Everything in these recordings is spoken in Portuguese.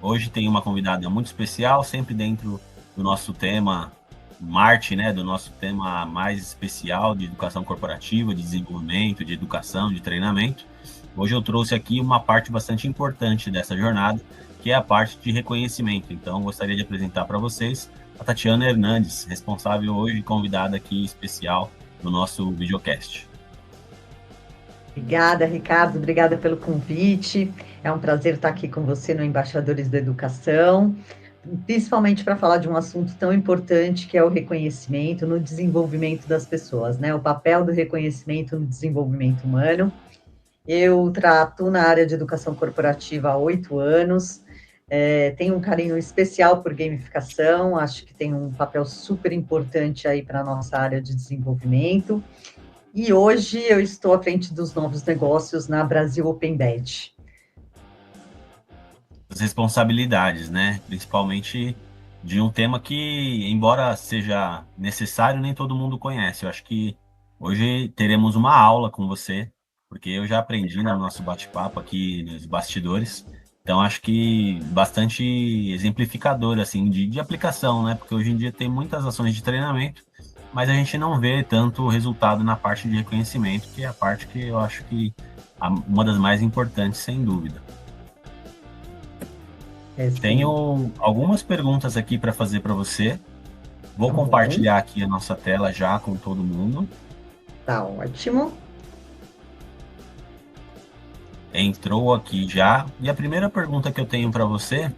Hoje tem uma convidada muito especial, sempre dentro do nosso tema Marte, né? Do nosso tema mais especial de educação corporativa, de desenvolvimento, de educação, de treinamento. Hoje eu trouxe aqui uma parte bastante importante dessa jornada, que é a parte de reconhecimento. Então, gostaria de apresentar para vocês a Tatiana Hernandes, responsável hoje, convidada aqui especial no nosso videocast. Obrigada, Ricardo. Obrigada pelo convite. É um prazer estar aqui com você no Embaixadores da Educação, principalmente para falar de um assunto tão importante que é o reconhecimento no desenvolvimento das pessoas, né? O papel do reconhecimento no desenvolvimento humano. Eu trato na área de educação corporativa há 8 anos. Tenho um carinho especial por gamificação, acho que tem um papel super importante aí para a nossa área de desenvolvimento. E hoje eu estou à frente dos novos negócios na Brasil Open Bet. As responsabilidades, né? Principalmente de um tema que, embora seja necessário, nem todo mundo conhece. Eu acho que hoje teremos uma aula com você, porque eu já aprendi no nosso bate-papo aqui nos bastidores. Então, acho que bastante exemplificador, assim, de aplicação, né? Porque hoje em dia tem muitas ações de treinamento, mas a gente não vê tanto resultado na parte de reconhecimento, que é a parte que eu acho que uma das mais importantes, sem dúvida. Sim, Tenho algumas perguntas aqui para fazer para você. Vou tá bom, compartilhar aqui a nossa tela já com todo mundo. tá ótimo. Entrou aqui já. E a primeira pergunta que eu tenho para você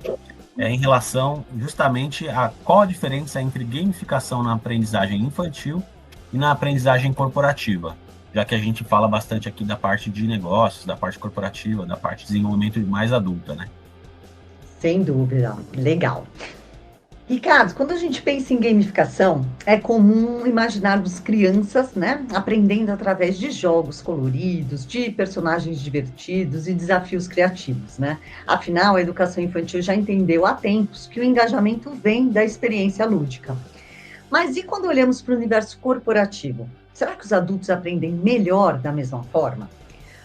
é em relação justamente a qual a diferença entre gamificação na aprendizagem infantil e na aprendizagem corporativa, já que a gente fala bastante aqui da parte de negócios, da parte corporativa, da parte de desenvolvimento mais adulta, né? Sem dúvida, legal. Ricardo, quando a gente pensa em gamificação, é comum imaginarmos crianças, né, aprendendo através de jogos coloridos, de personagens divertidos e desafios criativos, né? Afinal, a educação infantil já entendeu há tempos que o engajamento vem da experiência lúdica. Mas e quando olhamos para o universo corporativo? Será que os adultos aprendem melhor da mesma forma?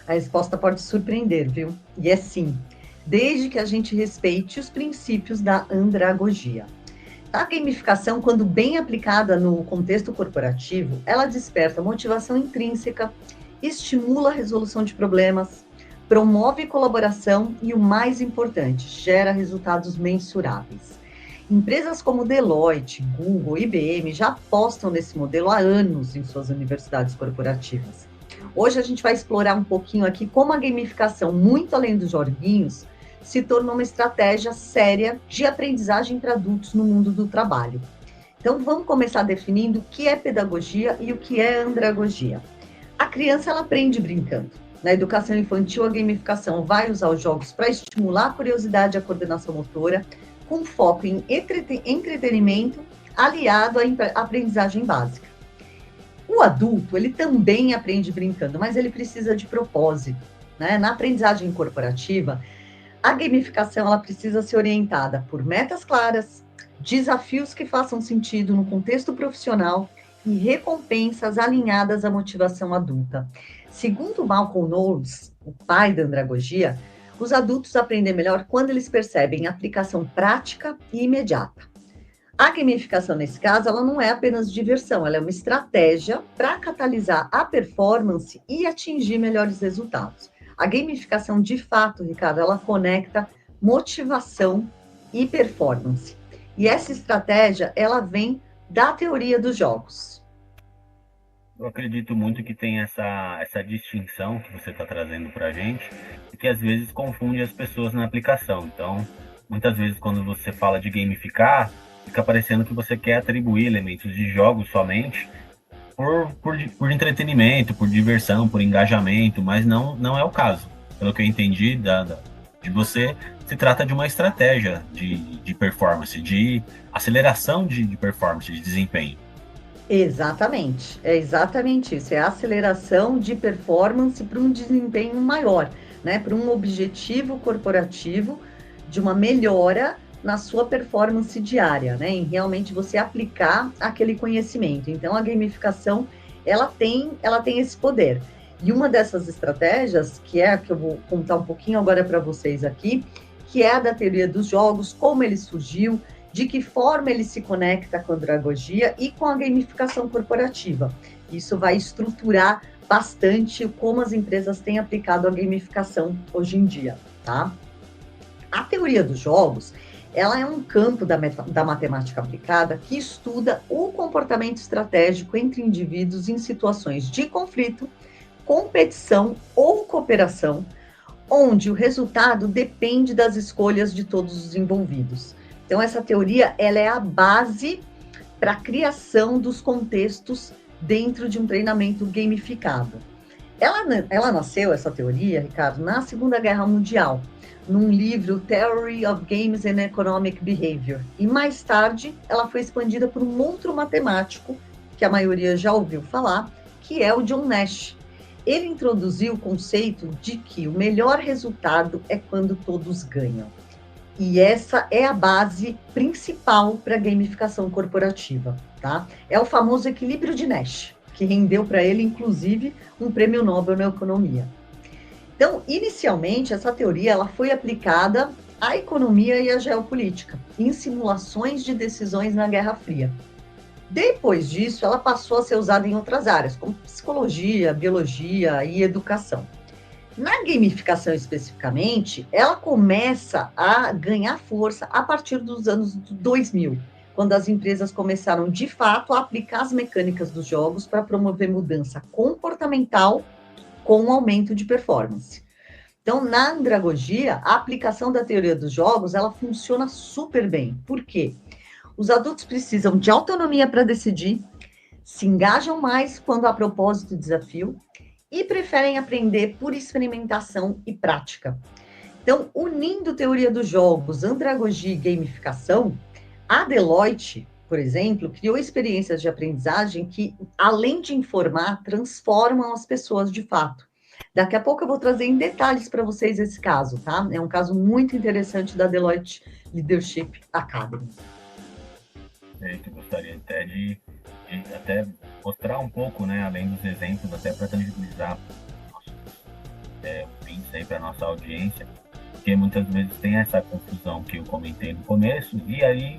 A resposta pode surpreender, viu? E é sim, desde que a gente respeite os princípios da andragogia. A gamificação, quando bem aplicada no contexto corporativo, ela desperta motivação intrínseca, estimula a resolução de problemas, promove colaboração e, o mais importante, gera resultados mensuráveis. Empresas como Deloitte, Google, IBM já apostam nesse modelo há anos em suas universidades corporativas. Hoje a gente vai explorar um pouquinho aqui como a gamificação, muito além dos joguinhos, se tornou uma estratégia séria de aprendizagem para adultos no mundo do trabalho. Então, vamos começar definindo o que é pedagogia e o que é andragogia. A criança, ela aprende brincando. Na educação infantil, a gamificação vai usar os jogos para estimular a curiosidade e a coordenação motora, com foco em entretenimento aliado à aprendizagem básica. O adulto, ele também aprende brincando, mas ele precisa de propósito, né? Na aprendizagem corporativa, a gamificação ela precisa ser orientada por metas claras, desafios que façam sentido no contexto profissional e recompensas alinhadas à motivação adulta. Segundo Malcolm Knowles, o pai da andragogia, os adultos aprendem melhor quando eles percebem aplicação prática e imediata. A gamificação, nesse caso, ela não é apenas diversão, ela é uma estratégia para catalisar a performance e atingir melhores resultados. A gamificação, de fato, Ricardo, ela conecta motivação e performance. E essa estratégia, ela vem da teoria dos jogos. Eu acredito muito que tem essa distinção que você está trazendo para a gente, e que às vezes confunde as pessoas na aplicação. Então, muitas vezes, quando você fala de gamificar, fica parecendo que você quer atribuir elementos de jogos somente por entretenimento, por diversão, por engajamento, mas não é o caso. Pelo que eu entendi de você, se trata de uma estratégia de performance, de aceleração de performance, de desempenho. Exatamente, é exatamente isso, é a aceleração de performance para um desempenho maior, né? Para um objetivo corporativo de uma melhora na sua performance diária, né? Em realmente você aplicar aquele conhecimento. Então, a gamificação, ela tem esse poder. E uma dessas estratégias, que é a que eu vou contar um pouquinho agora para vocês aqui, que é a da teoria dos jogos, como ele surgiu, de que forma ele se conecta com a andragogia e com a gamificação corporativa. Isso vai estruturar bastante como as empresas têm aplicado a gamificação hoje em dia, tá? A teoria dos jogos, ela é um campo da matemática aplicada que estuda o comportamento estratégico entre indivíduos em situações de conflito, competição ou cooperação, onde o resultado depende das escolhas de todos os envolvidos. Então, essa teoria, ela é a base para a criação dos contextos dentro de um treinamento gamificado. Ela nasceu, essa teoria, Ricardo, na Segunda Guerra Mundial, num livro Theory of Games and Economic Behavior. E mais tarde, ela foi expandida por um outro matemático, que a maioria já ouviu falar, que é o John Nash. Ele introduziu o conceito de que o melhor resultado é quando todos ganham. E essa é a base principal para a gamificação corporativa, tá? É o famoso equilíbrio de Nash, que rendeu para ele, inclusive, um prêmio Nobel na economia. Então, inicialmente, essa teoria ela foi aplicada à economia e à geopolítica, em simulações de decisões na Guerra Fria. Depois disso, ela passou a ser usada em outras áreas, como psicologia, biologia e educação. Na gamificação especificamente, ela começa a ganhar força a partir dos anos 2000, quando as empresas começaram, de fato, a aplicar as mecânicas dos jogos para promover mudança comportamental com um aumento de performance. Então, na andragogia, a aplicação da teoria dos jogos, ela funciona super bem. Por quê? Os adultos precisam de autonomia para decidir, se engajam mais quando há propósito e desafio e preferem aprender por experimentação e prática. Então, unindo teoria dos jogos, andragogia e gamificação, a Deloitte, por exemplo, criou experiências de aprendizagem que, além de informar, transformam as pessoas de fato. Daqui a pouco eu vou trazer em detalhes para vocês esse caso, tá? É um caso muito interessante da Deloitte Leadership Academy. Eu gostaria até de até mostrar um pouco, né, além dos exemplos, até para tangibilizar nossos ouvintes aí, para a nossa audiência, porque muitas vezes tem essa confusão que eu comentei no começo, e aí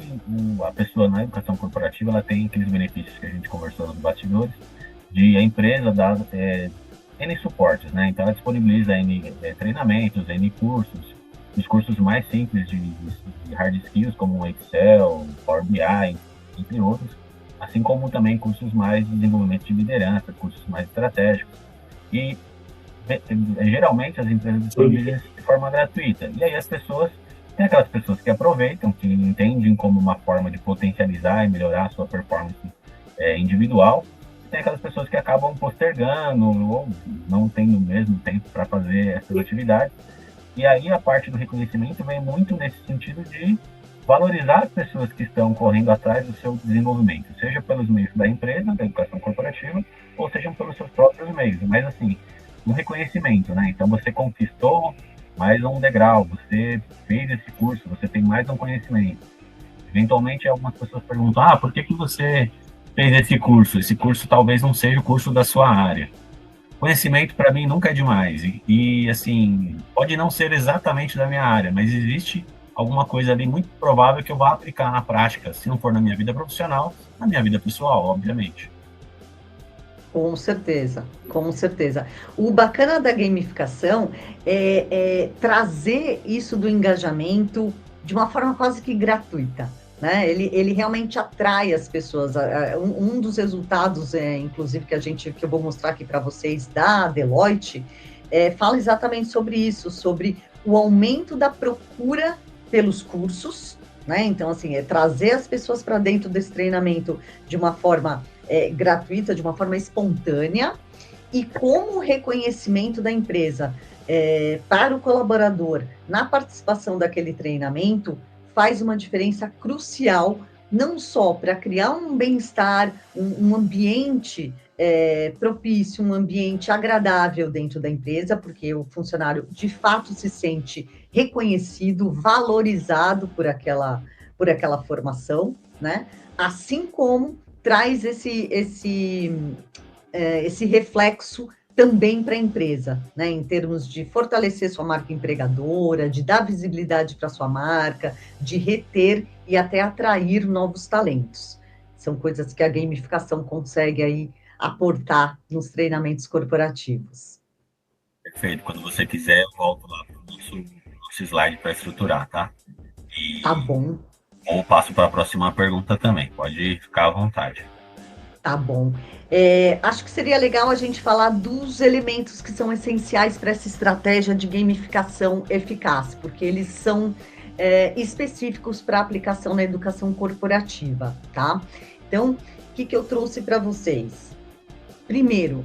a pessoa na educação corporativa, ela tem aqueles benefícios que a gente conversou nos bastidores, de a empresa dar N suportes, né? Então ela disponibiliza N treinamentos, N cursos, os cursos mais simples de hard skills, como Excel, Power BI, entre outros, assim como também cursos mais de desenvolvimento de liderança, cursos mais estratégicos. E geralmente as empresas disponibilizam de forma gratuita. E aí as pessoas, tem aquelas pessoas que aproveitam, que entendem como uma forma de potencializar e melhorar a sua performance individual. E tem aquelas pessoas que acabam postergando ou não tendo o mesmo tempo para fazer essas atividades. E aí a parte do reconhecimento vem muito nesse sentido de valorizar as pessoas que estão correndo atrás do seu desenvolvimento, seja pelos meios da empresa, da educação corporativa, ou seja pelos seus próprios meios. Mas assim, um reconhecimento, né? Então você conquistou mais um degrau, você fez esse curso, você tem mais um conhecimento. Eventualmente algumas pessoas perguntam, por que você fez esse curso? Esse curso talvez não seja o curso da sua área. Conhecimento para mim nunca é demais e assim, pode não ser exatamente da minha área, mas existe alguma coisa ali muito provável que eu vá aplicar na prática, se não for na minha vida profissional, na minha vida pessoal, obviamente. Com certeza, com certeza. O bacana da gamificação é trazer isso do engajamento de uma forma quase que gratuita, né? Ele realmente atrai as pessoas. Um dos resultados, inclusive, que eu vou mostrar aqui para vocês, da Deloitte, fala exatamente sobre isso, sobre o aumento da procura pelos cursos, né? Então, assim, trazer as pessoas para dentro desse treinamento de uma forma gratuita, de uma forma espontânea, e como o reconhecimento da empresa para o colaborador na participação daquele treinamento faz uma diferença crucial, não só para criar um bem-estar, um ambiente propício, um ambiente agradável dentro da empresa, porque o funcionário de fato se sente reconhecido, valorizado por aquela formação, né? Assim como traz esse reflexo também para a empresa, né, em termos de fortalecer sua marca empregadora, de dar visibilidade para sua marca, de reter e até atrair novos talentos. São coisas que a gamificação consegue aí aportar nos treinamentos corporativos. Perfeito. Quando você quiser, eu volto lá para o nosso slide para estruturar, tá? Tá E bom, ou passo para a próxima pergunta também. Pode ficar à vontade. tá bom. Acho que seria legal a gente falar dos elementos que são essenciais para essa estratégia de gamificação eficaz, porque eles são específicos para aplicação na educação corporativa, tá? Então, o que eu trouxe para vocês? Primeiro,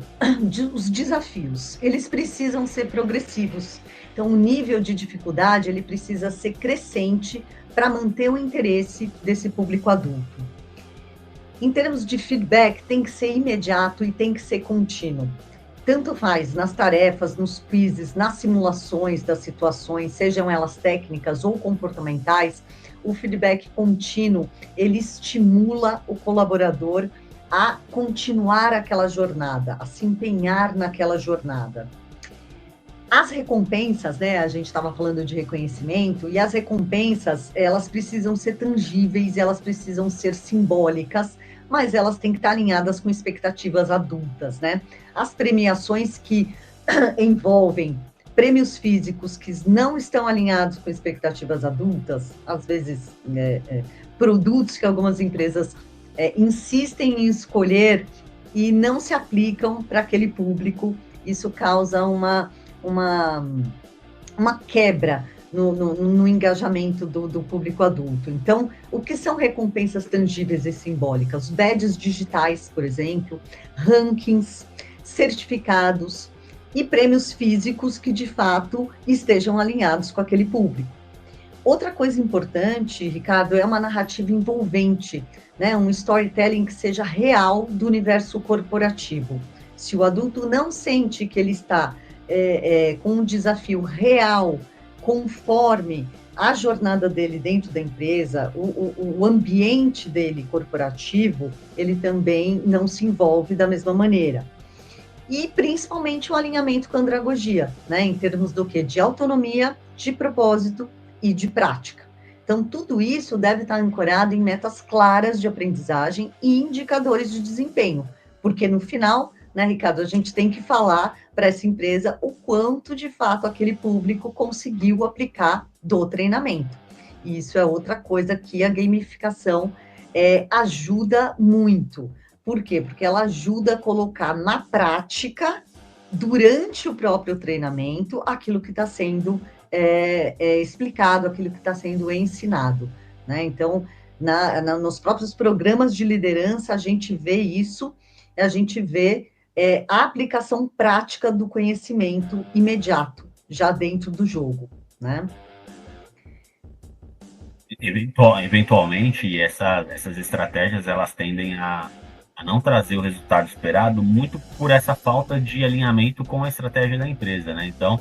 os desafios, eles precisam ser progressivos. Então, o nível de dificuldade, ele precisa ser crescente para manter o interesse desse público adulto. Em termos de feedback, tem que ser imediato e tem que ser contínuo. Tanto faz nas tarefas, nos quizzes, nas simulações das situações, sejam elas técnicas ou comportamentais, o feedback contínuo, ele estimula o colaborador a continuar aquela jornada, a se empenhar naquela jornada. As recompensas, né, a gente estava falando de reconhecimento, e as recompensas, elas precisam ser tangíveis, elas precisam ser simbólicas, mas elas têm que estar alinhadas com expectativas adultas, né? As premiações que envolvem prêmios físicos que não estão alinhados com expectativas adultas, às vezes produtos que algumas empresas insistem em escolher e não se aplicam para aquele público, isso causa uma quebra no engajamento do público adulto. Então, o que são recompensas tangíveis e simbólicas? Badges digitais, por exemplo, rankings, certificados e prêmios físicos que, de fato, estejam alinhados com aquele público. Outra coisa importante, Ricardo, é uma narrativa envolvente, né? Um storytelling que seja real do universo corporativo. Se o adulto não sente que ele está com um desafio real, conforme a jornada dele dentro da empresa, o ambiente dele corporativo, ele também não se envolve da mesma maneira. E principalmente o alinhamento com a andragogia, né, em termos do quê? De autonomia, de propósito e de prática. Então, tudo isso deve estar ancorado em metas claras de aprendizagem e indicadores de desempenho, porque no final, né, Ricardo, a gente tem que falar para essa empresa o quanto, de fato, aquele público conseguiu aplicar do treinamento. E isso é outra coisa que a gamificação ajuda muito. Por quê? Porque ela ajuda a colocar na prática, durante o próprio treinamento, aquilo que está sendo explicado, aquilo que está sendo ensinado, né? Então, nos próprios programas de liderança, a gente vê isso, a gente vê a aplicação prática do conhecimento imediato, já dentro do jogo, né? Eventualmente, essas estratégias, elas tendem a não trazer o resultado esperado muito por essa falta de alinhamento com a estratégia da empresa, né? Então,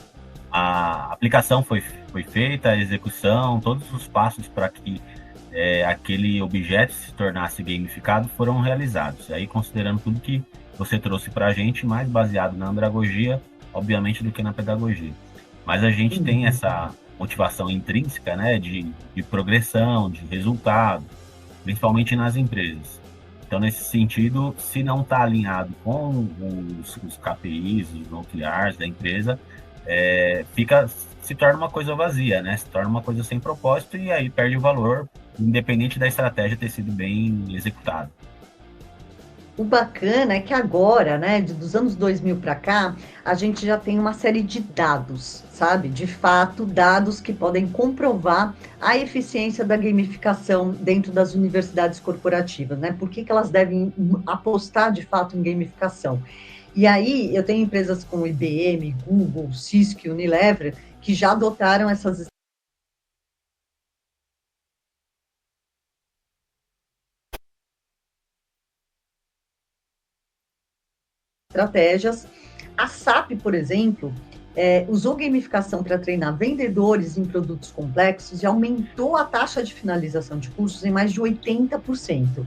a aplicação foi feita, a execução, todos os passos para que aquele objeto se tornasse gamificado foram realizados. Aí, considerando tudo que você trouxe para a gente, mais baseado na andragogia, obviamente, do que na pedagogia. Mas a gente tem essa motivação intrínseca, né, de progressão, de resultado, principalmente nas empresas. Então, nesse sentido, se não está alinhado com os KPIs, os OKRs da empresa, se torna uma coisa vazia, né? Se torna uma coisa sem propósito e aí perde o valor, independente da estratégia ter sido bem executada. O bacana é que agora, né, dos anos 2000 para cá, a gente já tem uma série de dados, sabe? De fato, dados que podem comprovar a eficiência da gamificação dentro das universidades corporativas, né? Por que elas devem apostar de fato em gamificação? E aí, eu tenho empresas como IBM, Google, Cisco, Unilever, que já adotaram essas estratégias. A SAP, por exemplo, usou gamificação para treinar vendedores em produtos complexos e aumentou a taxa de finalização de cursos em mais de 80%.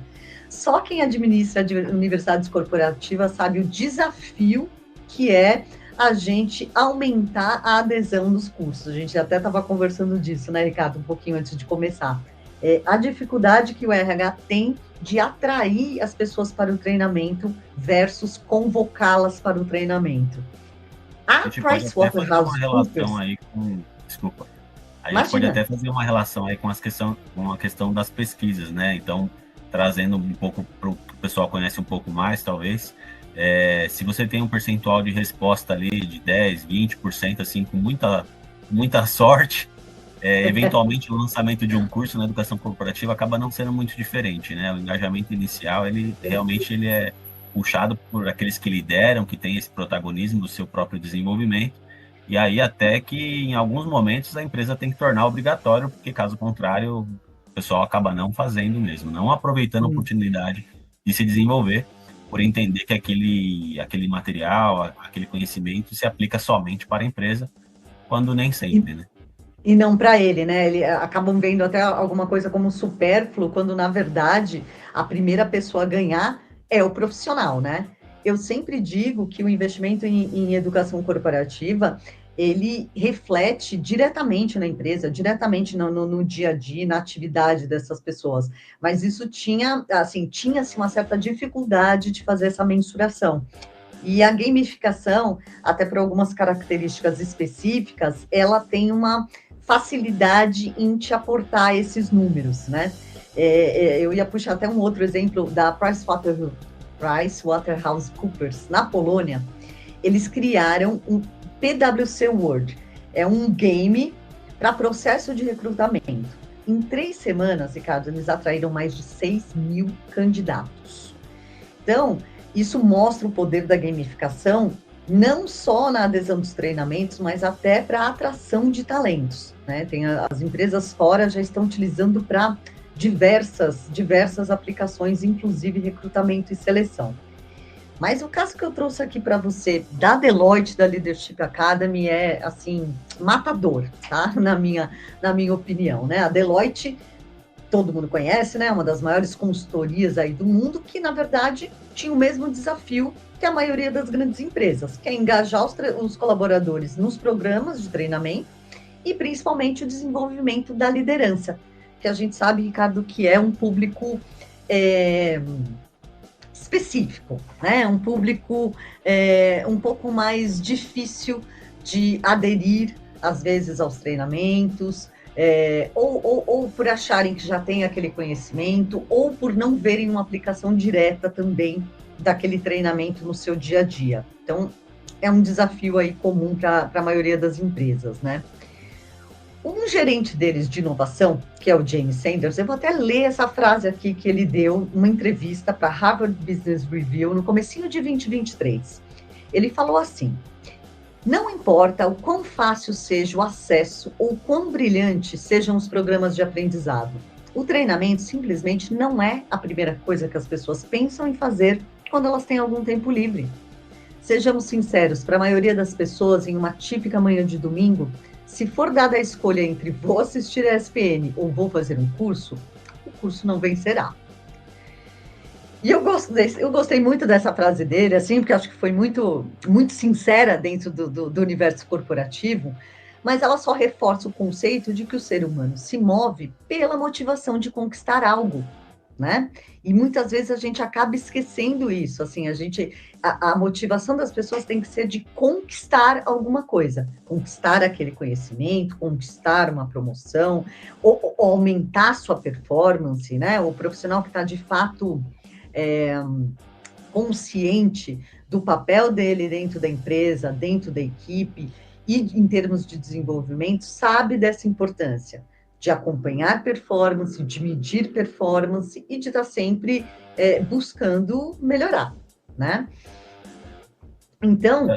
Só quem administra de universidades corporativas sabe o desafio que é a gente aumentar a adesão dos cursos. A gente até estava conversando disso, né, Ricardo, um pouquinho antes de começar. A dificuldade que o RH tem de atrair as pessoas para o treinamento versus convocá-las para o treinamento. A gente pode até fazer uma relação PricewaterhouseCoopers, aí com. Desculpa. A gente pode imagina, até fazer uma relação aí com a questão das pesquisas, né? Então, trazendo um pouco para o pessoal conhece um pouco mais, talvez. Se você tem um percentual de resposta ali de 10, 20%, assim, com muita sorte, eventualmente o lançamento de um curso na educação corporativa acaba não sendo muito diferente, né? O engajamento inicial, ele realmente ele é puxado por aqueles que lideram, que têm esse protagonismo do seu próprio desenvolvimento, e aí até que em alguns momentos a empresa tem que tornar obrigatório, porque caso contrário o pessoal acaba não fazendo mesmo, não aproveitando a oportunidade de se desenvolver, por entender que aquele material, aquele conhecimento se aplica somente para a empresa, quando nem sempre, né? e não para ele, né? Ele acabam vendo até alguma coisa como supérfluo, quando na verdade a primeira pessoa a ganhar é o profissional, né? Eu sempre digo que o investimento em educação corporativa ele reflete diretamente na empresa, diretamente no dia a dia, na atividade dessas pessoas. Mas isso tinha-se uma certa dificuldade de fazer essa mensuração. E a gamificação, até por algumas características específicas, ela tem uma facilidade em te aportar esses números, né? Eu ia puxar até um outro exemplo da PricewaterhouseCoopers, na Polônia. Eles criaram um PwC World, é um game para processo de recrutamento. Em 3 semanas, Ricardo, eles atraíram mais de 6.000 candidatos. Então, isso mostra o poder da gamificação, não só na adesão dos treinamentos, mas até para a atração de talentos, né? As empresas fora já estão utilizando para diversas aplicações, inclusive recrutamento e seleção. Mas o caso que eu trouxe aqui para você da Deloitte, da Leadership Academy, é, assim, matador, tá? Na minha opinião, né? A Deloitte, todo mundo conhece, né? Uma das maiores consultorias aí do mundo, que, na verdade, tinha o mesmo desafio que a maioria das grandes empresas, que é engajar os colaboradores nos programas de treinamento e, principalmente, o desenvolvimento da liderança, que a gente sabe, Ricardo, que é um público específico, né? Um público um pouco mais difícil de aderir, às vezes, aos treinamentos, ou por acharem que já tem aquele conhecimento, ou por não verem uma aplicação direta também daquele treinamento no seu dia a dia. Então, é um desafio aí comum para a maioria das empresas, né? Um gerente deles de inovação, que é o James Sanders, eu vou até ler essa frase aqui que ele deu numa entrevista para Harvard Business Review no comecinho de 2023. Ele falou assim: não importa o quão fácil seja o acesso ou quão brilhantes sejam os programas de aprendizado, o treinamento simplesmente não é a primeira coisa que as pessoas pensam em fazer quando elas têm algum tempo livre. Sejamos sinceros, para a maioria das pessoas, em uma típica manhã de domingo, se for dada a escolha entre vou assistir a ESPN ou vou fazer um curso, o curso não vencerá. E eu gostei muito dessa frase dele, assim, porque acho que foi muito, muito sincera dentro do universo corporativo, mas ela só reforça o conceito de que o ser humano se move pela motivação de conquistar algo, né? E muitas vezes a gente acaba esquecendo isso, assim, a motivação das pessoas tem que ser de conquistar alguma coisa, conquistar aquele conhecimento, conquistar uma promoção, ou aumentar sua performance, né? O profissional que está de fato consciente do papel dele dentro da empresa, dentro da equipe e em termos de desenvolvimento, sabe dessa importância de acompanhar performance, de medir performance e de estar sempre buscando melhorar, né? Então,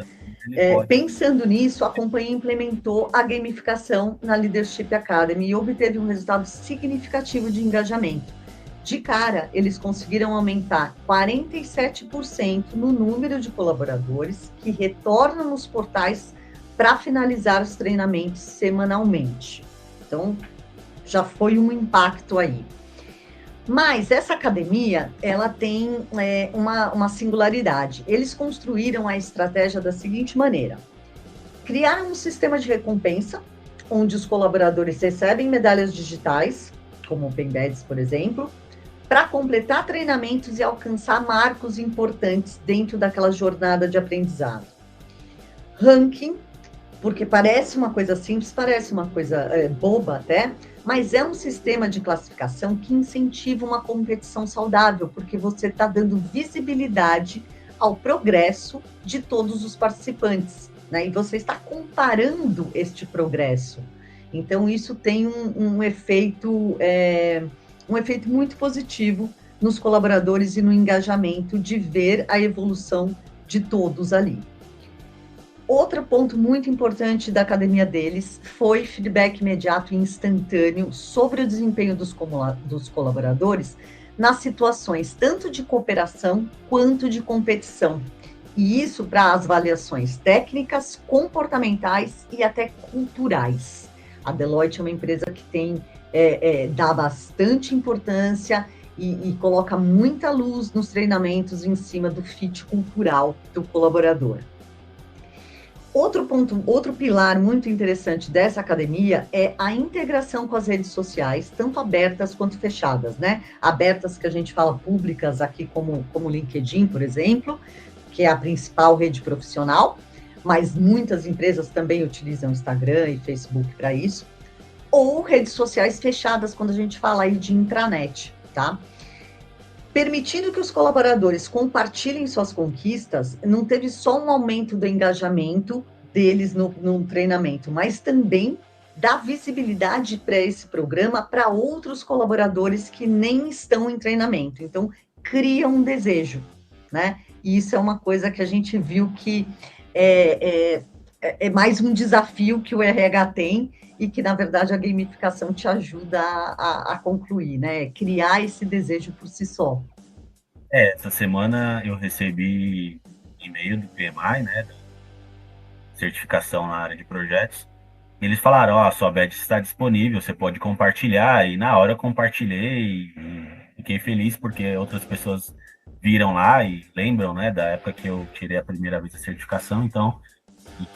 pensando nisso, a companhia implementou a gamificação na Leadership Academy e obteve um resultado significativo de engajamento. De cara, eles conseguiram aumentar 47% no número de colaboradores que retornam nos portais para finalizar os treinamentos semanalmente. Então, já foi um impacto aí. Mas essa academia, ela tem uma singularidade. Eles construíram a estratégia da seguinte maneira: criaram um sistema de recompensa, onde os colaboradores recebem medalhas digitais, como Open Badges, por exemplo, para completar treinamentos e alcançar marcos importantes dentro daquela jornada de aprendizado. Ranking, porque parece uma coisa simples, parece uma coisa boba até, mas é um sistema de classificação que incentiva uma competição saudável, porque você está dando visibilidade ao progresso de todos os participantes, né? E você está comparando este progresso. Então, isso tem um efeito muito positivo nos colaboradores e no engajamento de ver a evolução de todos ali. Outro ponto muito importante da academia deles foi feedback imediato e instantâneo sobre o desempenho dos colaboradores nas situações tanto de cooperação quanto de competição. E isso para as avaliações técnicas, comportamentais e até culturais. A Deloitte é uma empresa que dá bastante importância e coloca muita luz nos treinamentos em cima do fit cultural do colaborador. Outro pilar muito interessante dessa academia é a integração com as redes sociais, tanto abertas quanto fechadas, né? Abertas que a gente fala públicas aqui, como o LinkedIn, por exemplo, que é a principal rede profissional, mas muitas empresas também utilizam Instagram e Facebook para isso, ou redes sociais fechadas, quando a gente fala aí de intranet, tá? Permitindo que os colaboradores compartilhem suas conquistas, não teve só um aumento do engajamento deles no treinamento, mas também dá visibilidade para esse programa para outros colaboradores que nem estão em treinamento. Então, cria um desejo, né? E isso é uma coisa que a gente viu que é mais um desafio que o RH tem e que, na verdade, a gamificação te ajuda a concluir, né? Criar esse desejo por si só. Essa semana eu recebi e-mail do PMI, né, da certificação na área de projetos. Eles falaram, ó, a sua badge está disponível, você pode compartilhar. E na hora eu compartilhei e fiquei feliz porque outras pessoas viram lá e lembram, né, da época que eu tirei a primeira vez a certificação. Então, o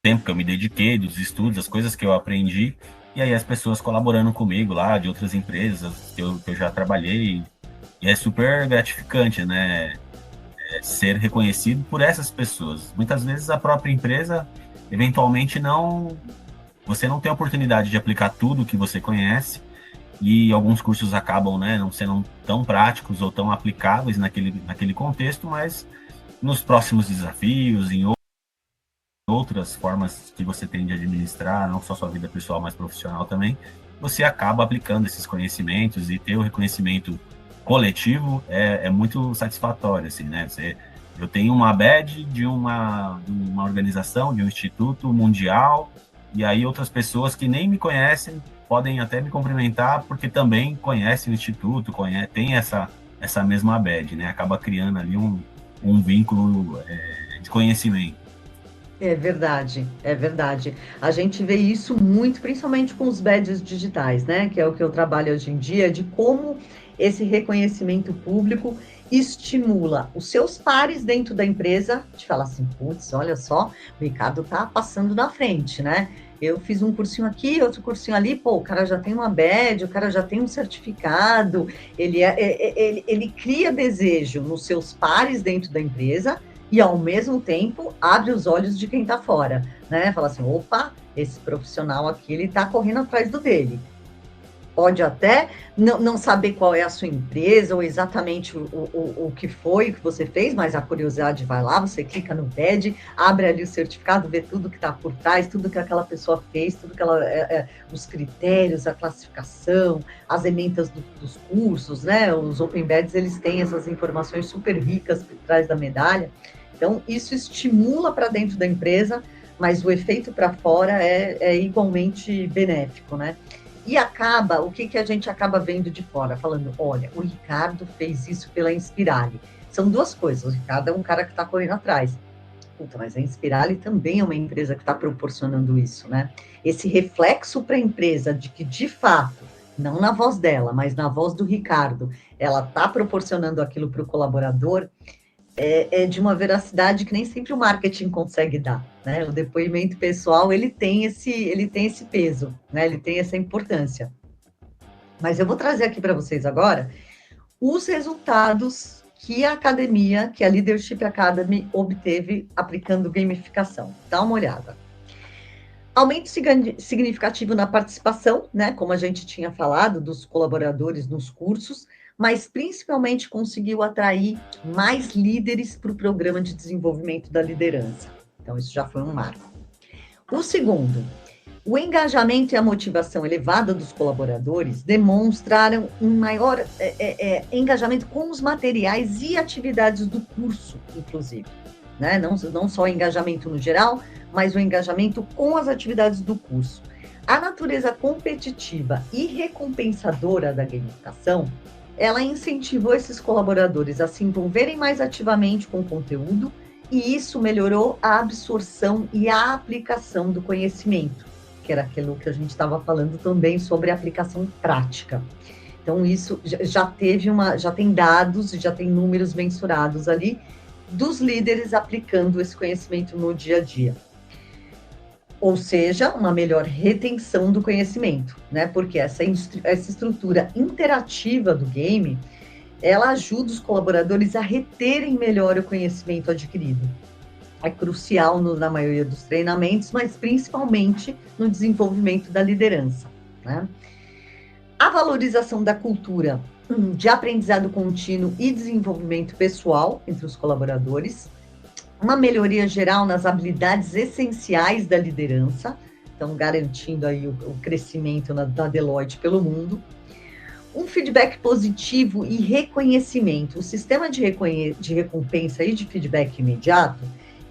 tempo que eu me dediquei, dos estudos, as coisas que eu aprendi, e aí as pessoas colaborando comigo lá, de outras empresas que eu já trabalhei, e é super gratificante, né, ser reconhecido por essas pessoas. Muitas vezes a própria empresa, eventualmente, você não tem a oportunidade de aplicar tudo que você conhece, e alguns cursos acabam, né, não sendo tão práticos ou tão aplicáveis naquele contexto, mas nos próximos desafios, em outras formas que você tem de administrar, não só sua vida pessoal, mas profissional também, você acaba aplicando esses conhecimentos, e ter o reconhecimento coletivo é muito satisfatório, assim, né? Eu tenho uma badge de uma organização, de um instituto mundial, e aí outras pessoas que nem me conhecem podem até me cumprimentar porque também conhecem o instituto, tem essa mesma badge, né? Acaba criando ali um vínculo de conhecimento. É verdade, é verdade. A gente vê isso muito, principalmente com os badges digitais, né? Que é o que eu trabalho hoje em dia, de como esse reconhecimento público estimula os seus pares dentro da empresa, de falar assim, putz, olha só, o Ricardo tá passando na frente, né? Eu fiz um cursinho aqui, outro cursinho ali, pô, o cara já tem uma badge, o cara já tem um certificado, ele cria desejo nos seus pares dentro da empresa, e, ao mesmo tempo, abre os olhos de quem está fora, né? Fala assim, opa, esse profissional aqui, ele está correndo atrás do dele. Pode até não saber qual é a sua empresa ou exatamente o que foi, o que você fez, mas a curiosidade vai lá, você clica no badge, abre ali o certificado, vê tudo que está por trás, tudo que aquela pessoa fez, tudo que os critérios, a classificação, as emendas dos cursos, né? Os Open Badges, eles têm essas informações super ricas por trás da medalha. Então, isso estimula para dentro da empresa, mas o efeito para fora é igualmente benéfico, né? E o que a gente acaba vendo de fora? Falando, olha, o Ricardo fez isso pela Inspirali. São duas coisas, o Ricardo é um cara que está correndo atrás. Puta, mas a Inspirali também é uma empresa que está proporcionando isso, né? Esse reflexo para a empresa de que, de fato, não na voz dela, mas na voz do Ricardo, ela está proporcionando aquilo para o colaborador, é de uma veracidade que nem sempre o marketing consegue dar, né? O depoimento pessoal, ele tem esse peso, né? Ele tem essa importância. Mas eu vou trazer aqui para vocês agora os resultados que a academia, que a Leadership Academy obteve aplicando gamificação. Dá uma olhada. Aumento significativo na participação, né? Como a gente tinha falado, dos colaboradores nos cursos, mas principalmente conseguiu atrair mais líderes para o programa de desenvolvimento da liderança. Então, isso já foi um marco. O segundo, o engajamento e a motivação elevada dos colaboradores demonstraram um maior engajamento com os materiais e atividades do curso, inclusive. Né? Não só o engajamento no geral, mas o engajamento com as atividades do curso. A natureza competitiva e recompensadora da gamificação, ela incentivou esses colaboradores a se envolverem mais ativamente com o conteúdo, e isso melhorou a absorção e a aplicação do conhecimento, que era aquilo que a gente estava falando também sobre a aplicação prática. Então, isso já tem dados, já tem números mensurados ali dos líderes aplicando esse conhecimento no dia a dia. Ou seja, uma melhor retenção do conhecimento, né? Porque essa estrutura interativa do game, ela ajuda os colaboradores a reterem melhor o conhecimento adquirido. É crucial na maioria dos treinamentos, mas principalmente no desenvolvimento da liderança, né? A valorização da cultura de aprendizado contínuo e desenvolvimento pessoal entre os colaboradores, uma melhoria geral nas habilidades essenciais da liderança, então garantindo aí o crescimento da Deloitte pelo mundo, um feedback positivo e reconhecimento. O sistema de recompensa e de feedback imediato,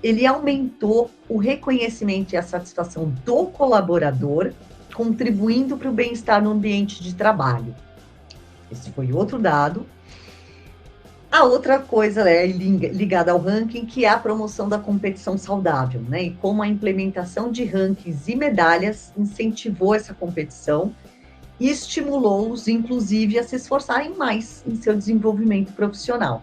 ele aumentou o reconhecimento e a satisfação do colaborador, contribuindo para o bem-estar no ambiente de trabalho. Esse foi outro dado. A outra coisa ligada ao ranking, que é a promoção da competição saudável, né? E como a implementação de rankings e medalhas incentivou essa competição e estimulou-os, inclusive, a se esforçarem mais em seu desenvolvimento profissional.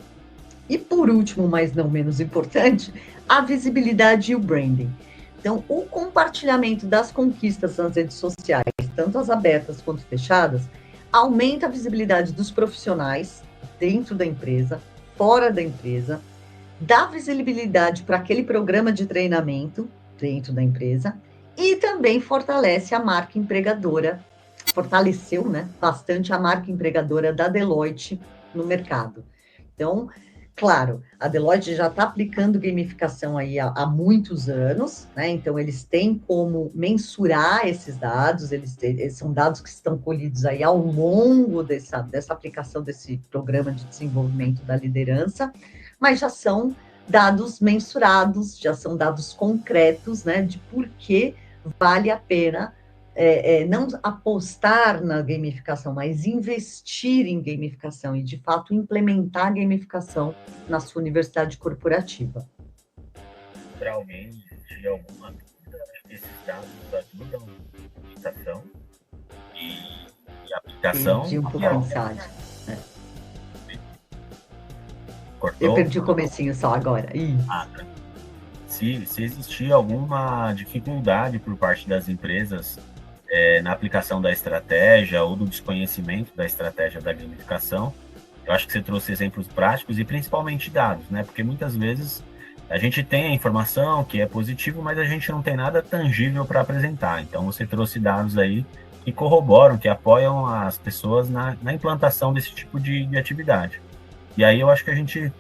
E por último, mas não menos importante, a visibilidade e o branding. Então, o compartilhamento das conquistas nas redes sociais, tanto as abertas quanto fechadas, aumenta a visibilidade dos profissionais dentro da empresa, fora da empresa, dá visibilidade para aquele programa de treinamento dentro da empresa e também fortalece a marca empregadora, fortaleceu, né, bastante a marca empregadora da Deloitte no mercado. Então, claro, a Deloitte já está aplicando gamificação aí há muitos anos, né? Então eles têm como mensurar esses dados, eles são dados que estão colhidos aí ao longo dessa aplicação desse programa de desenvolvimento da liderança, mas já são dados mensurados, já são dados concretos, né? De por que vale a pena não apostar na gamificação, mas investir em gamificação e, de fato, implementar a gamificação na sua universidade corporativa. Para alguém existir alguma dúvida, esses dados ajudam a gamificação e a aplicação. Perdi um pouco a mensagem. Cortou? Eu perdi o comecinho só agora. Se existir alguma dificuldade por parte das empresas na aplicação da estratégia ou do desconhecimento da estratégia da gamificação, eu acho que você trouxe exemplos práticos e principalmente dados, né? Porque muitas vezes a gente tem a informação que é positivo, mas a gente não tem nada tangível para apresentar. Então você trouxe dados aí que corroboram, que apoiam as pessoas na implantação desse tipo de atividade. E aí eu acho que a gente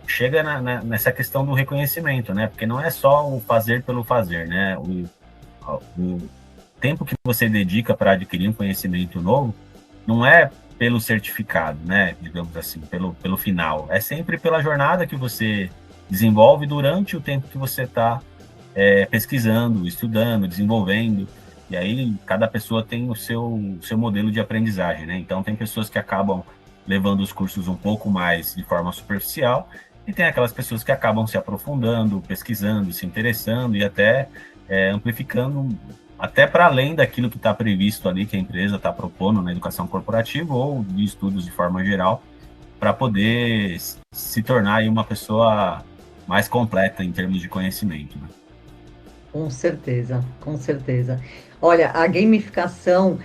chega nessa questão do reconhecimento, né? Porque não é só o fazer pelo fazer, né? O tempo que você dedica para adquirir um conhecimento novo não é pelo certificado, né? Digamos assim, pelo final. É sempre pela jornada que você desenvolve durante o tempo que você está pesquisando, estudando, desenvolvendo. E aí cada pessoa tem o seu modelo de aprendizagem, né? Então tem pessoas que acabam levando os cursos um pouco mais de forma superficial e tem aquelas pessoas que acabam se aprofundando, pesquisando, se interessando e até amplificando até para além daquilo que está previsto ali, que a empresa está propondo na educação corporativa ou de estudos de forma geral, para poder se tornar aí uma pessoa mais completa em termos de conhecimento, né? Com certeza, com certeza. Olha, a gamificação,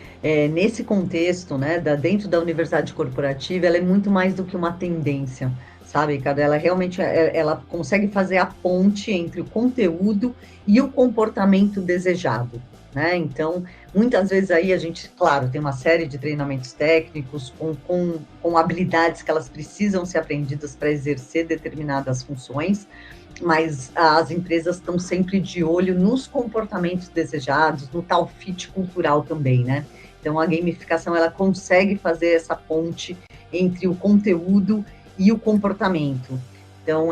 nesse contexto, né, dentro da universidade corporativa, ela é muito mais do que uma tendência, sabe, Ricardo? Ela realmente, ela consegue fazer a ponte entre o conteúdo e o comportamento desejado, né? Então, muitas vezes aí a gente, claro, tem uma série de treinamentos técnicos com habilidades que elas precisam ser aprendidas para exercer determinadas funções, mas as empresas estão sempre de olho nos comportamentos desejados, no tal fit cultural também, né? Então, a gamificação, ela consegue fazer essa ponte entre o conteúdo e o comportamento. Então,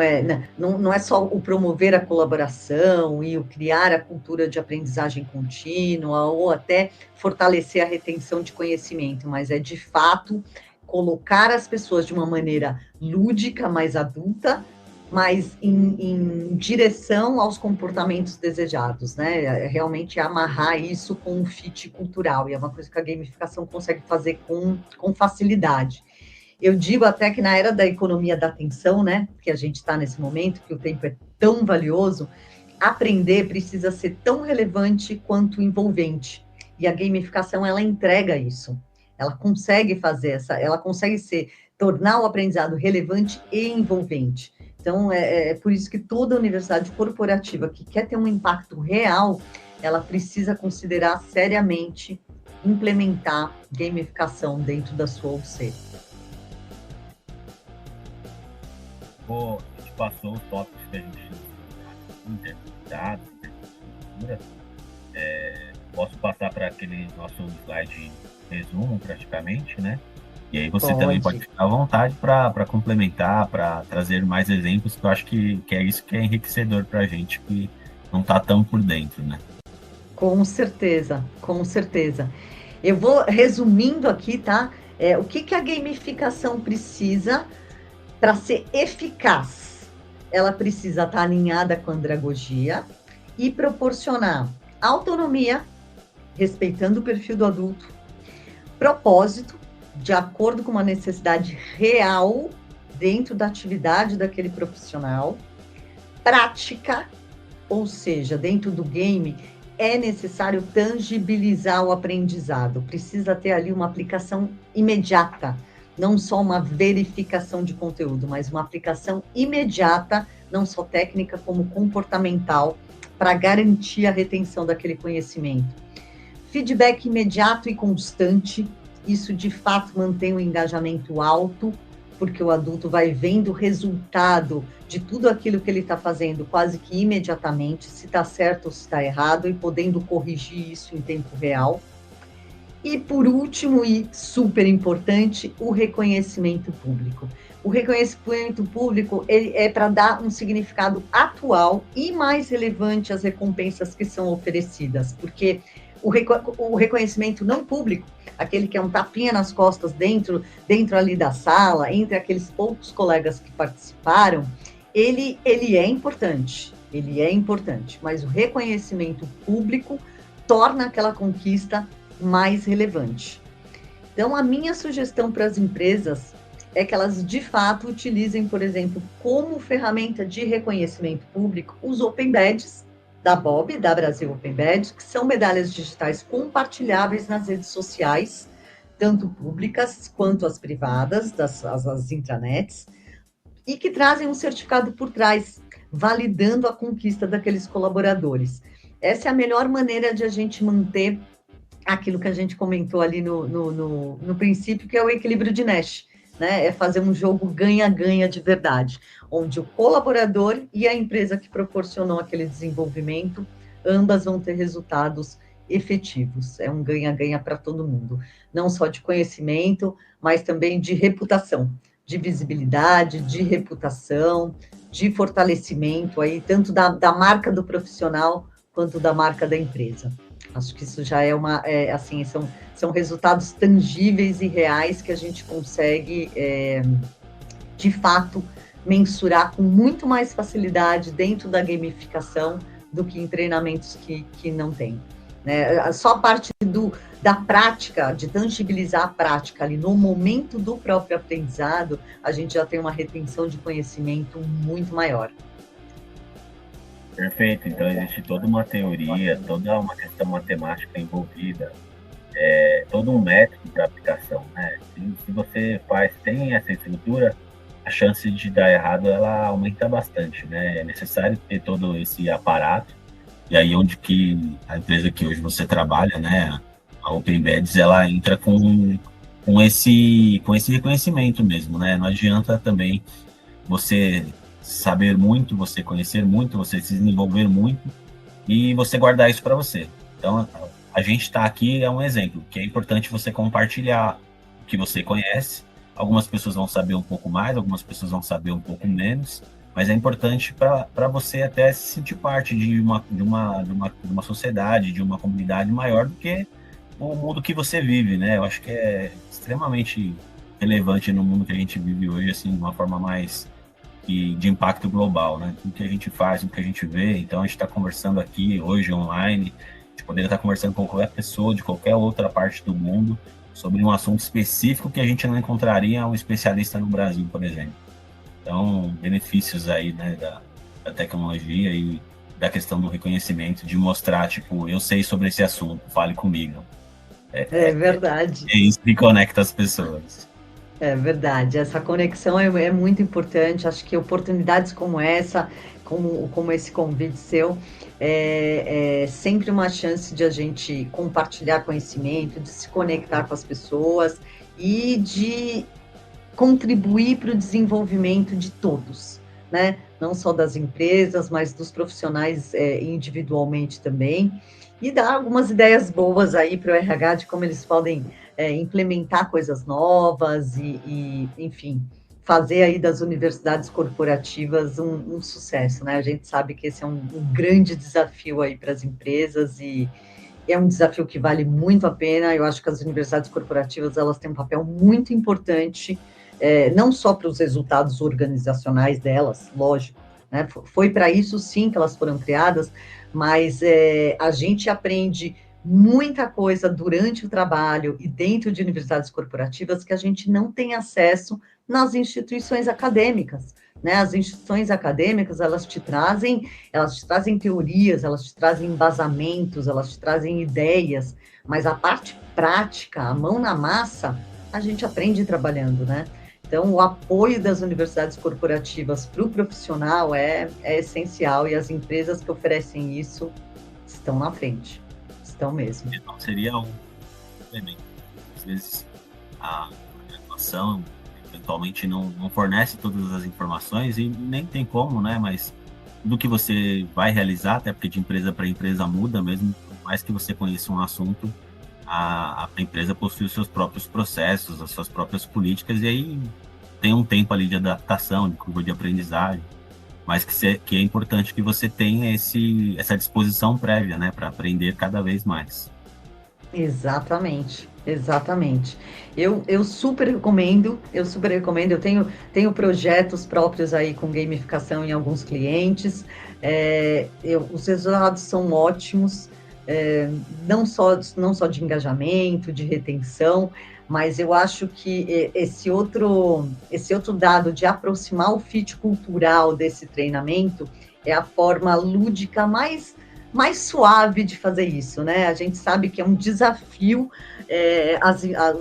não é só o promover a colaboração e o criar a cultura de aprendizagem contínua ou até fortalecer a retenção de conhecimento, mas é, de fato, colocar as pessoas de uma maneira lúdica, mais adulta, mas em direção aos comportamentos desejados, né? Realmente amarrar isso com um fit cultural, e é uma coisa que a gamificação consegue fazer com facilidade. Eu digo até que na era da economia da atenção, né, que a gente está nesse momento, que o tempo é tão valioso, aprender precisa ser tão relevante quanto envolvente. E a gamificação, ela entrega isso. Ela consegue fazer ela consegue tornar o aprendizado relevante e envolvente. Então, é por isso que toda universidade corporativa que quer ter um impacto real, ela precisa considerar seriamente implementar gamificação dentro da sua UC. A gente passou os tópicos que a gente interpretado, infraestrutura. Posso passar para aquele nosso slide resumo, praticamente, né? E aí você também pode ficar à vontade para complementar, para trazer mais exemplos, que eu acho que é isso que é enriquecedor para a gente, que não está tão por dentro, né? Com certeza, com certeza. Eu vou resumindo aqui, tá? O que a gamificação precisa para ser eficaz? Ela precisa estar alinhada com a andragogia e proporcionar autonomia, respeitando o perfil do adulto, propósito, de acordo com uma necessidade real dentro da atividade daquele profissional, prática, ou seja, dentro do game, é necessário tangibilizar o aprendizado, precisa ter ali uma aplicação imediata, não só uma verificação de conteúdo, mas uma aplicação imediata, não só técnica, como comportamental, para garantir a retenção daquele conhecimento. Feedback imediato e constante, isso de fato mantém o engajamento alto, porque o adulto vai vendo o resultado de tudo aquilo que ele está fazendo quase que imediatamente, se está certo ou se está errado, e podendo corrigir isso em tempo real. E por último, e super importante, o reconhecimento público. O reconhecimento público é para dar um significado atual e mais relevante às recompensas que são oferecidas, porque o reconhecimento não público, aquele que é um tapinha nas costas dentro ali da sala, entre aqueles poucos colegas que participaram, ele é importante, mas o reconhecimento público torna aquela conquista mais relevante. Então, a minha sugestão para as empresas é que elas, de fato, utilizem, por exemplo, como ferramenta de reconhecimento público, os Open Badges da BOB, da Brasil Open Badge, que são medalhas digitais compartilháveis nas redes sociais, tanto públicas quanto as privadas, as intranets, e que trazem um certificado por trás, validando a conquista daqueles colaboradores. Essa é a melhor maneira de a gente manter aquilo que a gente comentou ali no princípio, que é o equilíbrio de Nash, né? É fazer um jogo ganha-ganha de verdade, onde o colaborador e a empresa que proporcionou aquele desenvolvimento, ambas vão ter resultados efetivos. É um ganha-ganha para todo mundo, não só de conhecimento, mas também de reputação, de visibilidade, de reputação, de fortalecimento aí, tanto da marca do profissional quanto da marca da empresa. Acho que isso já assim, são resultados tangíveis e reais que a gente consegue, de fato, mensurar com muito mais facilidade dentro da gamificação do que em treinamentos que não tem. né? Só a parte da prática, de tangibilizar a prática ali no momento do próprio aprendizado, a gente já tem uma retenção de conhecimento muito maior. Perfeito. Então existe toda uma teoria, toda uma questão matemática envolvida, todo um método para aplicação, né? Se você tem essa estrutura, a chance de dar errado ela aumenta bastante, né? É necessário ter todo esse aparato. E aí onde que a empresa que hoje você trabalha, né, a OpenBeds, ela entra com esse reconhecimento mesmo, né? Não adianta também você saber muito, você conhecer muito, você se desenvolver muito e você guardar isso para você. Então, a gente está aqui é um exemplo, que é importante você compartilhar o que você conhece. Algumas pessoas vão saber um pouco mais, algumas pessoas vão saber um pouco menos, mas é importante para você até se sentir parte de uma sociedade, de uma comunidade maior do que o mundo que você vive, né? Eu acho que é extremamente relevante no mundo que a gente vive hoje, assim, de uma forma mais de impacto global, né? Tudo que a gente faz, tudo que a gente vê. Então, a gente está conversando aqui hoje online, a gente poderia estar conversando com qualquer pessoa de qualquer outra parte do mundo sobre um assunto específico que a gente não encontraria um especialista no Brasil, por exemplo. Então, benefícios aí, né, da tecnologia e da questão do reconhecimento, de mostrar, tipo, eu sei sobre esse assunto, fale comigo. É verdade. É isso que conecta as pessoas. É verdade, essa conexão é muito importante. Acho que oportunidades como essa, como esse convite seu, é sempre uma chance de a gente compartilhar conhecimento, de se conectar com as pessoas e de contribuir para o desenvolvimento de todos, né? Não só das empresas, mas dos profissionais individualmente também, e dar algumas ideias boas aí para o RH de como eles podem implementar coisas novas enfim, fazer aí das universidades corporativas um sucesso, né? A gente sabe que esse é um grande desafio aí para as empresas e é um desafio que vale muito a pena. Eu acho que as universidades corporativas elas têm um papel muito importante, não só para os resultados organizacionais delas, lógico, né? Foi para isso sim que elas foram criadas, mas a gente aprende muita coisa durante o trabalho e dentro de universidades corporativas que a gente não tem acesso nas instituições acadêmicas, né? As instituições acadêmicas, elas te trazem teorias, elas te trazem embasamentos, elas te trazem ideias, mas a parte prática, a mão na massa, a gente aprende trabalhando, né? Então, o apoio das universidades corporativas para o profissional é essencial e as empresas que oferecem isso estão na frente, estão mesmo. Então, seria um elemento. Às vezes, a graduação eventualmente não fornece todas as informações e nem tem como, né? Mas do que você vai realizar, até porque de empresa para empresa muda mesmo, por mais que você conheça um assunto, a empresa possui os seus próprios processos, as suas próprias políticas, e aí tem um tempo ali de adaptação, de curva de aprendizagem, mas que é importante que você tenha essa disposição prévia, né, para aprender cada vez mais. Exatamente, exatamente. Eu super recomendo, tenho projetos próprios aí com gamificação em alguns clientes, os resultados são ótimos, não só de engajamento, de retenção, mas eu acho que esse outro dado de aproximar o fit cultural desse treinamento é a forma lúdica mais suave de fazer isso, né? A gente sabe que é um desafio,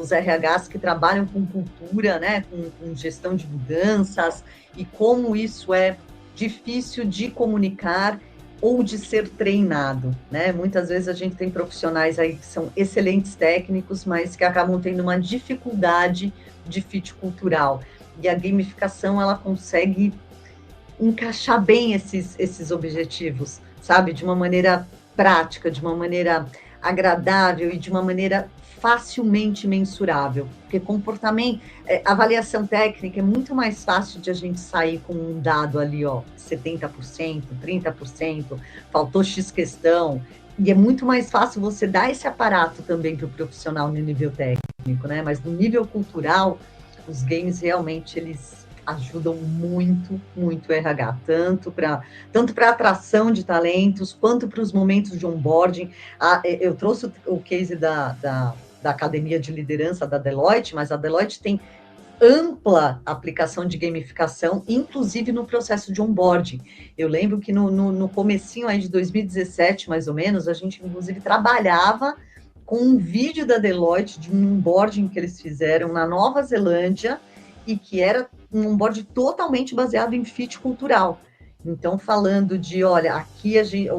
os RHs que trabalham com cultura, né? Com gestão de mudanças, e como isso é difícil de comunicar ou de ser treinado, né? Muitas vezes a gente tem profissionais aí que são excelentes técnicos, mas que acabam tendo uma dificuldade de fit cultural. E a gamificação, ela consegue encaixar bem esses objetivos, sabe? De uma maneira prática, de uma maneira agradável e de uma maneira facilmente mensurável. Porque avaliação técnica é muito mais fácil de a gente sair com um dado ali, ó, 70%, 30%, faltou X questão. E é muito mais fácil você dar esse aparato também para o profissional no nível técnico, né? Mas no nível cultural, os games realmente ajudam muito, muito o RH, tanto para atração de talentos, quanto para os momentos de onboarding. Eu trouxe o case da Academia de Liderança da Deloitte, mas a Deloitte tem ampla aplicação de gamificação, inclusive no processo de onboarding. Eu lembro que no comecinho aí de 2017, mais ou menos, a gente inclusive trabalhava com um vídeo da Deloitte de um onboarding que eles fizeram na Nova Zelândia e que era um onboarding totalmente baseado em fit cultural. Então, falando de, olha, aqui a gente,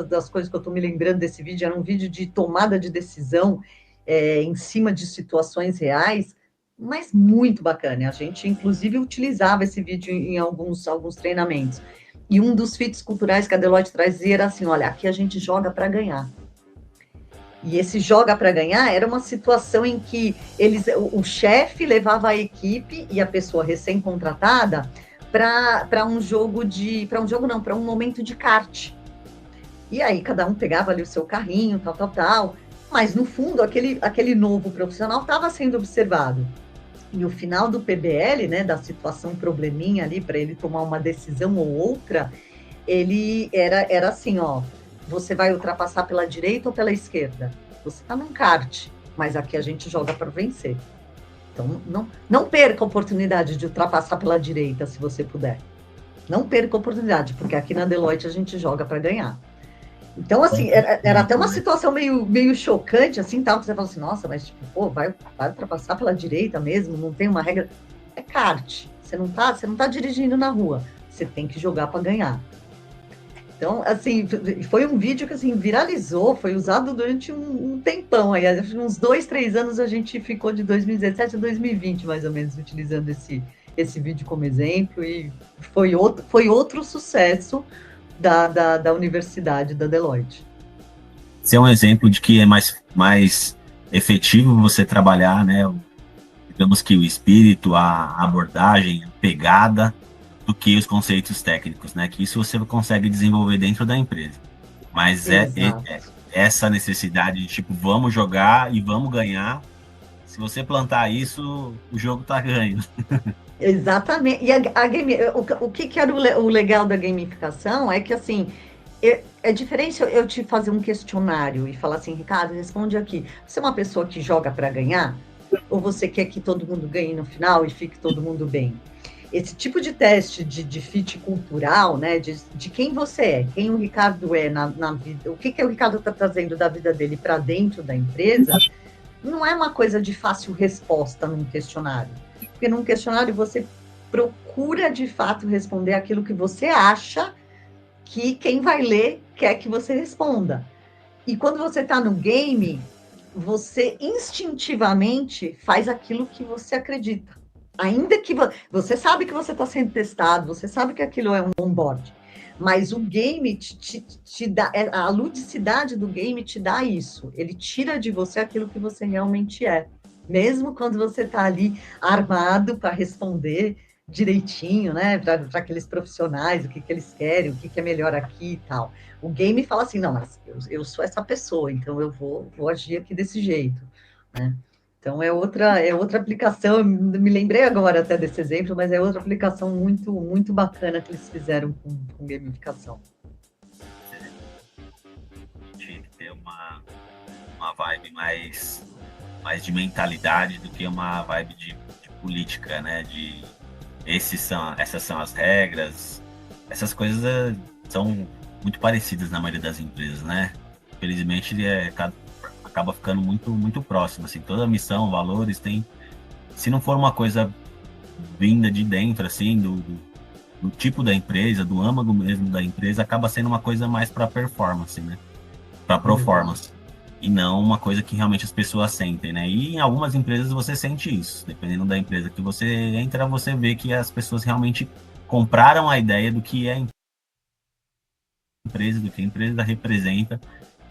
das coisas que eu estou me lembrando desse vídeo era um vídeo de tomada de decisão em cima de situações reais, mas muito bacana. A gente, inclusive, utilizava esse vídeo em alguns treinamentos. E um dos fits culturais que a Deloitte trazia era assim, olha, aqui a gente joga para ganhar. E esse joga para ganhar era uma situação em que o chefe levava a equipe e a pessoa recém-contratada para um momento de kart. E aí cada um pegava ali o seu carrinho, tal. Mas no fundo aquele novo profissional estava sendo observado. E o final do PBL, né, da situação probleminha ali para ele tomar uma decisão ou outra, ele era assim, ó, você vai ultrapassar pela direita ou pela esquerda? Você está num kart, mas aqui a gente joga para vencer. Então, não perca a oportunidade de ultrapassar pela direita, se você puder. Não perca a oportunidade, porque aqui na Deloitte a gente joga para ganhar. Então, assim, era até uma situação meio chocante, assim, tal, que você fala assim, nossa, mas, tipo, pô, vai ultrapassar pela direita mesmo, não tem uma regra. É kart, você não tá dirigindo na rua, você tem que jogar para ganhar. Então, assim, foi um vídeo que, assim, viralizou, foi usado durante um tempão, aí, uns 2, 3 anos a gente ficou de 2017 a 2020, mais ou menos, utilizando esse vídeo como exemplo, e foi outro sucesso da universidade, da Deloitte. Esse é um exemplo de que é mais efetivo você trabalhar, né? Digamos que o espírito, a abordagem, a pegada, do que os conceitos técnicos, né? Que isso você consegue desenvolver dentro da empresa. Mas é essa necessidade de, tipo, vamos jogar e vamos ganhar. Se você plantar isso, o jogo tá ganho. Exatamente. E o que era o legal da gamificação é que, assim, é diferente eu te fazer um questionário e falar assim, Ricardo, responde aqui. Você é uma pessoa que joga para ganhar? Ou você quer que todo mundo ganhe no final e fique todo mundo bem? Esse tipo de teste de fit cultural, né, de quem você é, quem o Ricardo é na vida, o que o Ricardo está trazendo da vida dele para dentro da empresa, não é uma coisa de fácil resposta num questionário. Porque num questionário você procura de fato responder aquilo que você acha que quem vai ler quer que você responda. E quando você está no game, você instintivamente faz aquilo que você acredita. Ainda que você sabe que você está sendo testado, você sabe que aquilo é um onboard, mas o game te dá, a ludicidade do game te dá isso. Ele tira de você aquilo que você realmente é. Mesmo quando você está ali armado para responder direitinho, né, para aqueles profissionais, o que eles querem, o que é melhor aqui e tal. O game fala assim, não, mas eu sou essa pessoa, então eu vou agir aqui desse jeito, né? Então, é outra aplicação, eu me lembrei agora até desse exemplo, mas é outra aplicação muito, muito bacana que eles fizeram com gamificação. Tinha que ter uma vibe mais de mentalidade do que uma vibe de política, né? Essas são as regras. Essas coisas são muito parecidas na maioria das empresas, né? Infelizmente, acaba ficando muito, muito próximo, assim, toda a missão, valores tem, se não for uma coisa vinda de dentro, assim, do tipo da empresa, do âmago mesmo da empresa, acaba sendo uma coisa mais para performance, né? Para performance. E não uma coisa que realmente as pessoas sentem, né? E em algumas empresas você sente isso. Dependendo da empresa que você entra, você vê que as pessoas realmente compraram a ideia do que é a empresa, do que a empresa representa,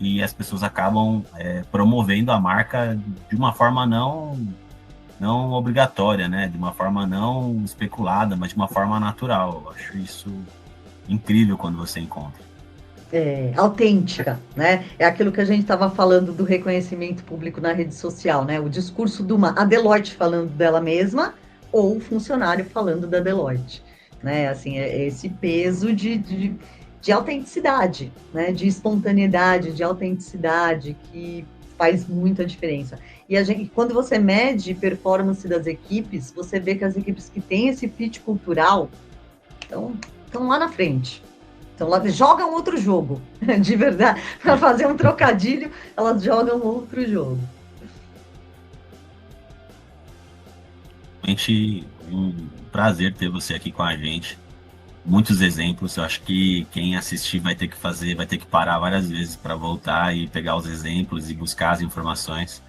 e as pessoas acabam promovendo a marca de uma forma não obrigatória, né? De uma forma não especulada, mas de uma forma natural. Eu acho isso incrível quando você encontra. Autêntica, né? É aquilo que a gente estava falando do reconhecimento público na rede social, né? O discurso a Deloitte falando dela mesma, ou funcionário falando da Deloitte, né? Assim, é esse peso de autenticidade, né? De espontaneidade, de autenticidade que faz muita diferença. E quando você mede performance das equipes, você vê que as equipes que têm esse fit cultural estão lá na frente. Então, elas jogam outro jogo, de verdade. Para fazer um trocadilho, elas jogam outro jogo. Realmente um prazer ter você aqui com a gente. Muitos exemplos, eu acho que quem assistir vai ter que fazer, vai ter que parar várias vezes para voltar e pegar os exemplos e buscar as informações.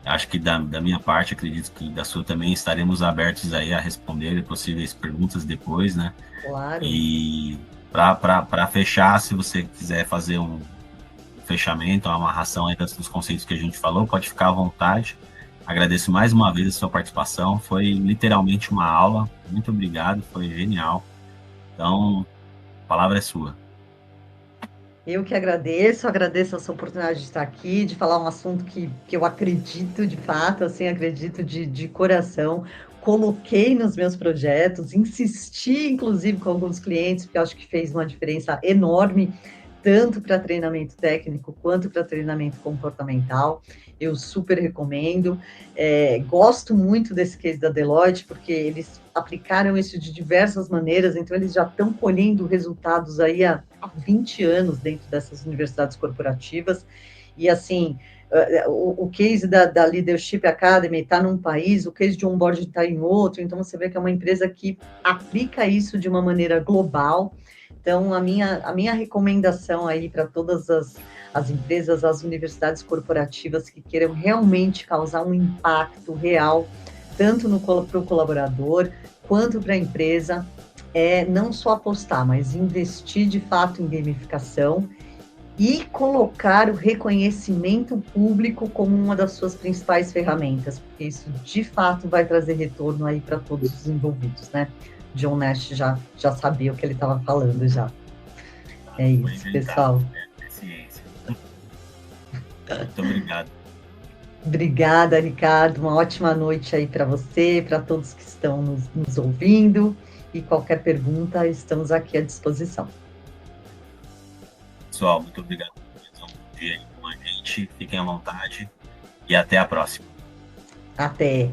Acho que da minha parte, acredito que da sua também, estaremos abertos aí a responder possíveis perguntas depois, né? Claro. E para fechar, se você quiser fazer um fechamento, uma amarração aí dos conceitos que a gente falou, pode ficar à vontade. Agradeço mais uma vez a sua participação, foi literalmente uma aula. Muito obrigado, foi genial. Então, a palavra é sua. Eu que agradeço essa oportunidade de estar aqui, de falar um assunto que eu acredito de fato, assim, acredito de coração, coloquei nos meus projetos, insisti, inclusive, com alguns clientes, porque eu acho que fez uma diferença enorme, tanto para treinamento técnico quanto para treinamento comportamental. Eu super recomendo. Gosto muito desse case da Deloitte, porque eles aplicaram isso de diversas maneiras, então eles já estão colhendo resultados aí há 20 anos dentro dessas universidades corporativas. E assim, o case da Leadership Academy está num país, o case de onboard está em outro, então você vê que é uma empresa que aplica isso de uma maneira global. Então, a minha recomendação aí para todas as empresas, as universidades corporativas que queiram realmente causar um impacto real, tanto para o colaborador quanto para a empresa, é não só apostar, mas investir de fato em gamificação e colocar o reconhecimento público como uma das suas principais ferramentas, porque isso de fato vai trazer retorno aí para todos os envolvidos, né? John Nash já sabia o que ele estava falando já. É isso, pessoal. Ciência. Muito obrigado. Obrigada, Ricardo. Uma ótima noite aí para você, para todos que estão nos ouvindo. E qualquer pergunta, estamos aqui à disposição. Pessoal, muito obrigado por mais um dia aí com a gente. Fiquem à vontade e até a próxima. Até!